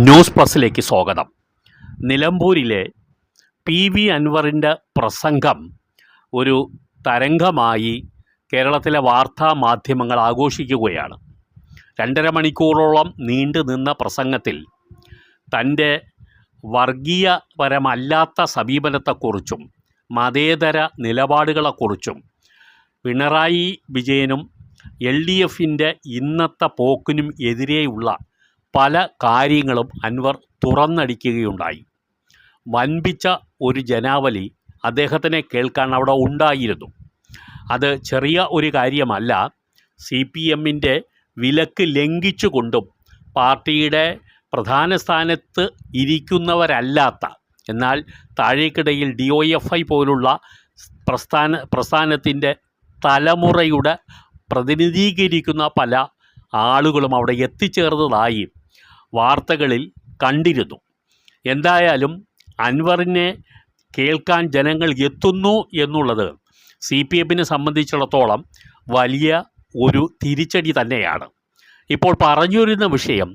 News പ്ലസിലേക്ക് സ്വാഗതം. നിലമ്പൂരിലെ PV അൻവറിൻ്റെ പ്രസംഗം ഒരു തരംഗമായി കേരളത്തിലെ വാർത്താ മാധ്യമങ്ങൾ ആഘോഷിക്കുകയാണ്. 2.5 മണിക്കൂറോളം നീണ്ടു നിന്ന പ്രസംഗത്തിൽ തൻ്റെ വർഗീയപരമല്ലാത്ത സമീപനത്തെക്കുറിച്ചും മതേതര നിലപാടുകളെക്കുറിച്ചും പിണറായി വിജയനും LDFിൻ്റെ ഇന്നത്തെ പോക്കിനും എതിരെയുള്ള പല കാര്യങ്ങളും അൻവർ തുറന്നടിക്കുകയുണ്ടായി. വൻപിച്ച ഒരു ജനാവലി അദ്ദേഹത്തിനെ കേൾക്കാൻ അവിടെ ഉണ്ടായിരുന്നു. അത് ചെറിയ ഒരു കാര്യമല്ല. CPMൻ്റെ വിലക്ക് ലംഘിച്ചുകൊണ്ടും പാർട്ടിയുടെ പ്രധാന സ്ഥാനത്ത് ഇരിക്കുന്നവരല്ലാത്ത എന്നാൽ താഴേക്കിടയിൽ DYFI പോലുള്ള പ്രസ്ഥാനത്തിൻ്റെ തലമുറയുടെ പ്രതിനിധീകരിക്കുന്ന പല ആളുകളും അവിടെ എത്തിച്ചേർന്നതായി വാർത്തകളിൽ കണ്ടിരുന്നു. എന്തായാലും അൻവറിനെ കേൾക്കാൻ ജനങ്ങൾ എത്തുന്നു എന്നുള്ളത് CPMനെ സംബന്ധിച്ചിടത്തോളം വലിയ ഒരു തിരിച്ചടി തന്നെയാണ്. ഇപ്പോൾ പറഞ്ഞു വരുന്ന വിഷയം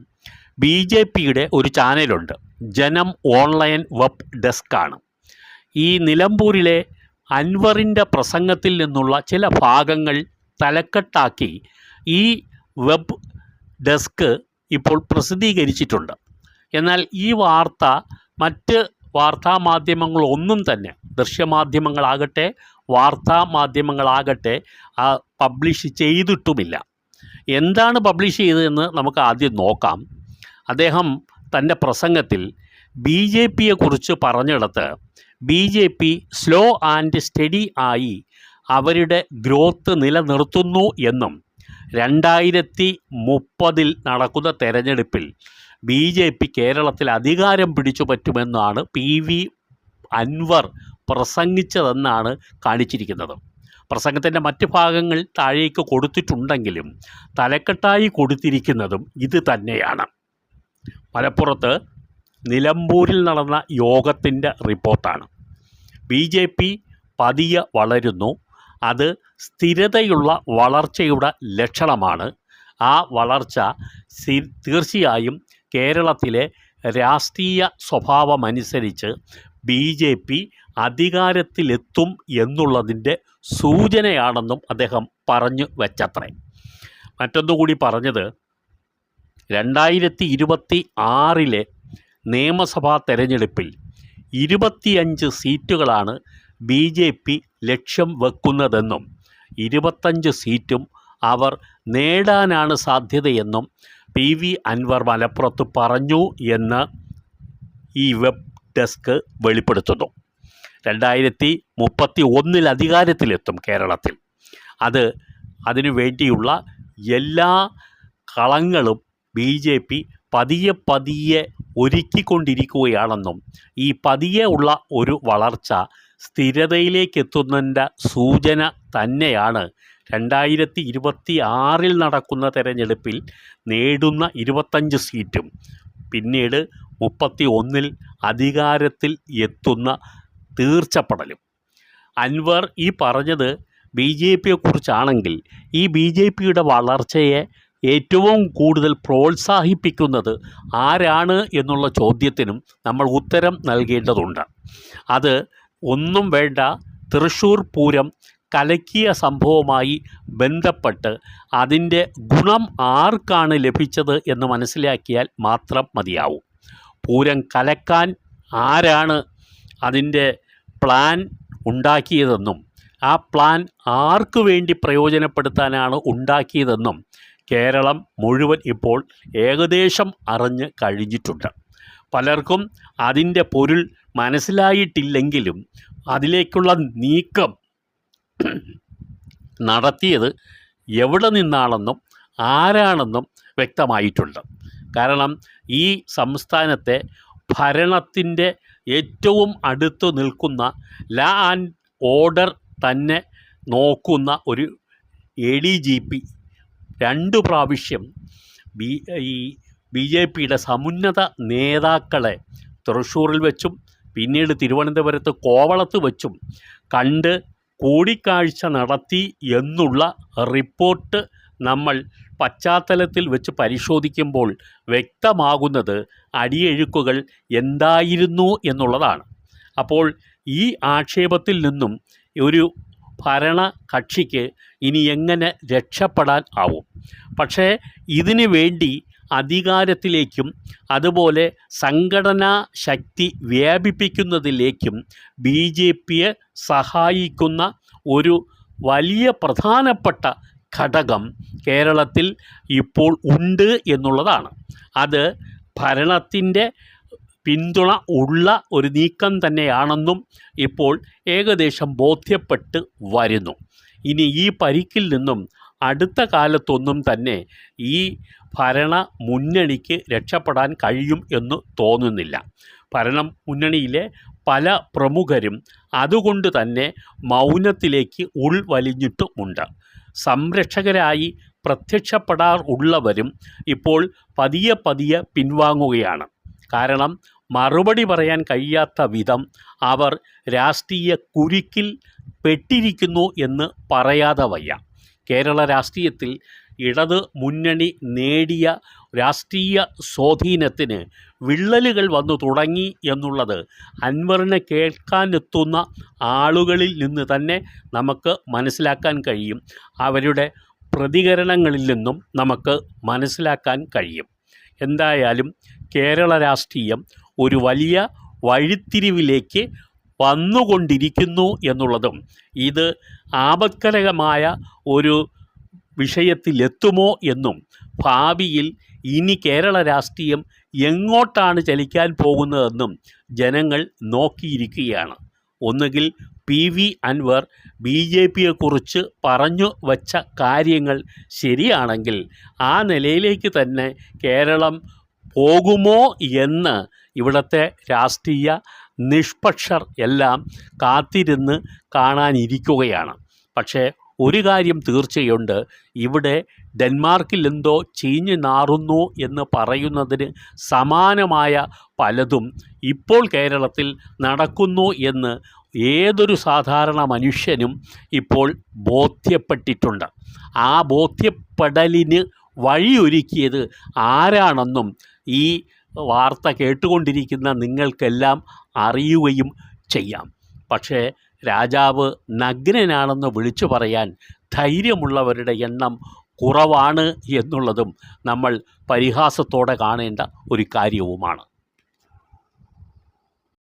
BJPയുടെ ഒരു ചാനലുണ്ട്, ജനം ഓൺലൈൻ വെബ് ഡെസ്കാണ്. ഈ നിലമ്പൂരിലെ അൻവറിൻ്റെ പ്രസംഗത്തിൽ നിന്നുള്ള ചില ഭാഗങ്ങൾ തലക്കെട്ടാക്കി ഈ വെബ് ഡെസ്ക് ഇപ്പോൾ പ്രസിദ്ധീകരിച്ചിട്ടുണ്ട്. എന്നാൽ ഈ വാർത്ത മറ്റ് വാർത്താമാധ്യമങ്ങളൊന്നും തന്നെ, ദൃശ്യമാധ്യമങ്ങളാകട്ടെ വാർത്താമാധ്യമങ്ങളാകട്ടെ പബ്ലിഷ് ചെയ്തിട്ടുമില്ല. എന്താണ് പബ്ലിഷ് ചെയ്തതെന്ന് നമുക്ക് ആദ്യം നോക്കാം. അദ്ദേഹം തൻ്റെ പ്രസംഗത്തിൽ BJPയെക്കുറിച്ച് പറഞ്ഞിടത്ത് BJP സ്ലോ ആൻഡ് സ്റ്റഡി ആയി അവരുടെ ഗ്രോത്ത് നിലനിർത്തുന്നു എന്നും 2030 നടക്കുന്ന തെരഞ്ഞെടുപ്പിൽ BJP കേരളത്തിൽ അധികാരം പിടിച്ചു പറ്റുമെന്നാണ് PV അൻവർ പ്രസംഗിച്ചതെന്നാണ് കാണിച്ചിരിക്കുന്നത്. പ്രസംഗത്തിൻ്റെ മറ്റ് ഭാഗങ്ങൾ താഴേക്ക് കൊടുത്തിട്ടുണ്ടെങ്കിലും തലക്കെട്ടായി കൊടുത്തിരിക്കുന്നതും ഇത് തന്നെയാണ്. മലപ്പുറത്ത് നിലമ്പൂരിൽ നടന്ന യോഗത്തിൻ്റെ റിപ്പോർട്ടാണ്. BJP പതിയെ വളരുന്നു, അത് സ്ഥിരതയുള്ള വളർച്ചയുടെ ലക്ഷണമാണ്. ആ വളർച്ച തീർച്ചയായും കേരളത്തിലെ രാഷ്ട്രീയ സ്വഭാവമനുസരിച്ച് BJP അധികാരത്തിലെത്തും എന്നുള്ളതിൻ്റെ സൂചനയാണെന്നും അദ്ദേഹം പറഞ്ഞു വച്ചത്രേ. മറ്റൊന്നുകൂടി പറഞ്ഞത് 2026 നിയമസഭാ തെരഞ്ഞെടുപ്പിൽ 25 സീറ്റുകളാണ് BJP ലക്ഷ്യം വെക്കുന്നതെന്നും 25 സീറ്റും അവർ നേടാനാണ് സാധ്യതയെന്നും PV അൻവർ മലപ്പുറത്ത് പറഞ്ഞു എന്ന് ഈ വെബ് ഡെസ്ക് വെളിപ്പെടുത്തുന്നു. 2031 അധികാരത്തിലെത്തും കേരളത്തിൽ. അതിനു വേണ്ടിയുള്ള എല്ലാ കളങ്ങളും BJP പതിയെ ഒരുക്കിക്കൊണ്ടിരിക്കുകയാണെന്നും ഈ പതിയെ ഉള്ള ഒരു വളർച്ച സ്ഥിരതയിലേക്ക് എത്തുന്നതിൻ്റെ സൂചന തന്നെയാണ് 2026 നടക്കുന്ന തെരഞ്ഞെടുപ്പിൽ നേടുന്ന 25 സീറ്റും പിന്നീട് 31 അധികാരത്തിൽ എത്തുന്ന തീർച്ചപ്പെടലും. അൻവർ ഈ പറഞ്ഞത് BJPയെക്കുറിച്ചാണെങ്കിൽ ഈ BJPയുടെ വളർച്ചയെ ഏറ്റവും കൂടുതൽ പ്രോത്സാഹിപ്പിക്കുന്നത് ആരാണ് എന്നുള്ള ചോദ്യത്തിനും നമ്മൾ ഉത്തരം നൽകേണ്ടതുണ്ട്. അത് ഒന്നും വേണ്ട, തൃശ്ശൂർ പൂരം കലക്കിയ സംഭവവുമായി ബന്ധപ്പെട്ട് അതിൻ്റെ ഗുണം ആർക്കാണ് ലഭിച്ചത് എന്ന് മനസ്സിലാക്കിയാൽ മാത്രം മതിയാവും. പൂരം കലക്കാൻ ആരാണ് അതിൻ്റെ പ്ലാൻ ഉണ്ടാക്കിയതെന്നും ആ പ്ലാൻ ആർക്ക് വേണ്ടി പ്രയോജനപ്പെടുത്താനാണ് ഉണ്ടാക്കിയതെന്നും കേരളം മുഴുവൻ ഇപ്പോൾ ഏകദേശം അറിഞ്ഞ് കഴിഞ്ഞിട്ടുണ്ട്. പലർക്കും അതിൻ്റെ പൊരുൾ മനസ്സിലായിട്ടില്ലെങ്കിലും അതിലേക്കുള്ള നീക്കം നടത്തിയത് എവിടെ നിന്നാണെന്നും ആരാണെന്നും വ്യക്തമായിട്ടുണ്ട്. കാരണം ഈ സംസ്ഥാനത്തെ ഭരണത്തിൻ്റെ ഏറ്റവും അടുത്ത് നിൽക്കുന്ന ലാ ആൻഡ് ഓർഡർ തന്നെ നോക്കുന്ന ഒരു ADGP 2 പ്രാവശ്യം ഈ BJPയുടെ സമുന്നത നേതാക്കളെ തൃശ്ശൂരിൽ വെച്ചും പിന്നീട് തിരുവനന്തപുരത്ത് കോവളത്ത് വെച്ചും കണ്ട് കൂടിക്കാഴ്ച നടത്തി എന്നുള്ള റിപ്പോർട്ട് നമ്മൾ പശ്ചാത്തലത്തിൽ വെച്ച് പരിശോധിക്കുമ്പോൾ വ്യക്തമാകുന്നത് അടിയൊഴുക്കുകൾ എന്തായിരുന്നു എന്നുള്ളതാണ്. അപ്പോൾ ഈ ആക്ഷേപത്തിൽ നിന്നും ഒരു ഭരണകക്ഷിക്ക് ഇനി എങ്ങനെ രക്ഷപ്പെടാൻ ആവും? പക്ഷേ ഇതിനു വേണ്ടി അധികാരത്തിലേക്കും അതുപോലെ സംഘടനാ ശക്തി വ്യാപിപ്പിക്കുന്നതിലേക്കും BJPയെ സഹായിക്കുന്ന ഒരു വലിയ പ്രധാനപ്പെട്ട ഘടകം കേരളത്തിൽ ഇപ്പോൾ ഉണ്ട് എന്നുള്ളതാണ്. അത് ഭരണത്തിൻ്റെ പിന്തുണ ഉള്ള ഒരു നീക്കം തന്നെയാണെന്നും ഇപ്പോൾ ഏകദേശം ബോധ്യപ്പെട്ട് വരുന്നു. ഇനി ഈ പരിക്കിൽ നിന്നും അടുത്ത കാലത്തൊന്നും തന്നെ ഈ ഭരണ മുന്നണിക്ക് രക്ഷപ്പെടാൻ കഴിയും എന്ന് തോന്നുന്നില്ല. ഭരണ മുന്നണിയിലെ പല പ്രമുഖരും അതുകൊണ്ട് തന്നെ മൗനത്തിലേക്ക് ഉൾവലിഞ്ഞിട്ടുമുണ്ട്. സംരക്ഷകരായി പ്രത്യക്ഷപ്പെടാറുള്ളവരും ഇപ്പോൾ പതിയെ പതിയെ പിൻവാങ്ങുകയാണ്. കാരണം മറുപടി പറയാൻ കഴിയാത്ത വിധം അവർ രാഷ്ട്രീയ കുരുക്കിൽ പെട്ടിരിക്കുന്നു എന്ന് പറയാതെ വയ്യ. കേരള രാഷ്ട്രീയത്തിൽ ഇടത് മുന്നണി നേടിയ രാഷ്ട്രീയ സ്വാധീനത്തിന് വിള്ളലുകൾ വന്നു തുടങ്ങി എന്നുള്ളത് അൻവറിനെ കേൾക്കാനെത്തുന്ന ആളുകളിൽ നിന്ന് തന്നെ നമുക്ക് മനസ്സിലാക്കാൻ കഴിയും. അവരുടെ പ്രതികരണങ്ങളിൽ നിന്നും നമുക്ക് മനസ്സിലാക്കാൻ കഴിയും. എന്തായാലും കേരള രാഷ്ട്രീയം ഒരു വലിയ വഴിത്തിരിവിലേക്ക് വന്നുകൊണ്ടിരിക്കുന്നു എന്നുള്ളതും ഇത് ആപത്കരമായ ഒരു വിഷയത്തിലെത്തുമോ എന്നും ഭാവിയിൽ ഇനി കേരള രാഷ്ട്രീയം എങ്ങോട്ടാണ് ചലിക്കാൻ പോകുന്നതെന്നും ജനങ്ങൾ നോക്കിയിരിക്കുകയാണ്. ഒന്നുകിൽ PV അൻവർ BJPയെക്കുറിച്ച് പറഞ്ഞു വച്ച കാര്യങ്ങൾ ശരിയാണെങ്കിൽ ആ നിലയിലേക്ക് തന്നെ കേരളം പോകുമോ എന്ന് ഇവിടുത്തെ രാഷ്ട്രീയ നിഷ്പക്ഷർ എല്ലാം കാത്തിരുന്ന് കാണാനിരിക്കുകയാണ്. പക്ഷേ ഒരു കാര്യം തീർച്ചയുണ്ട്, ഇവിടെ ഡെൻമാർക്കിൽ എന്തോ ചീഞ്ഞു നാറുന്നു എന്ന് പറയുന്നതിന് സമാനമായ പലതും ഇപ്പോൾ കേരളത്തിൽ നടക്കുന്നു എന്ന് ഏതൊരു സാധാരണ മനുഷ്യനും ഇപ്പോൾ ബോധ്യപ്പെട്ടിട്ടുണ്ട്. ആ ബോധ്യപ്പെടലിന് വഴിയൊരുക്കിയത് ആരാണെന്നും ഈ വാർത്ത കേട്ടുകൊണ്ടിരിക്കുന്ന നിങ്ങൾക്കെല്ലാം അറിയുകയും ചെയ്യാം. പക്ഷേ രാജാവ് നഗ്നനാണെന്ന് വിളിച്ചു പറയാൻ ധൈര്യമുള്ളവരുടെ എണ്ണം കുറവാണ് എന്നുള്ളതും നമ്മൾ പരിഹാസത്തോടെ കാണേണ്ട ഒരു കാര്യവുമാണ്.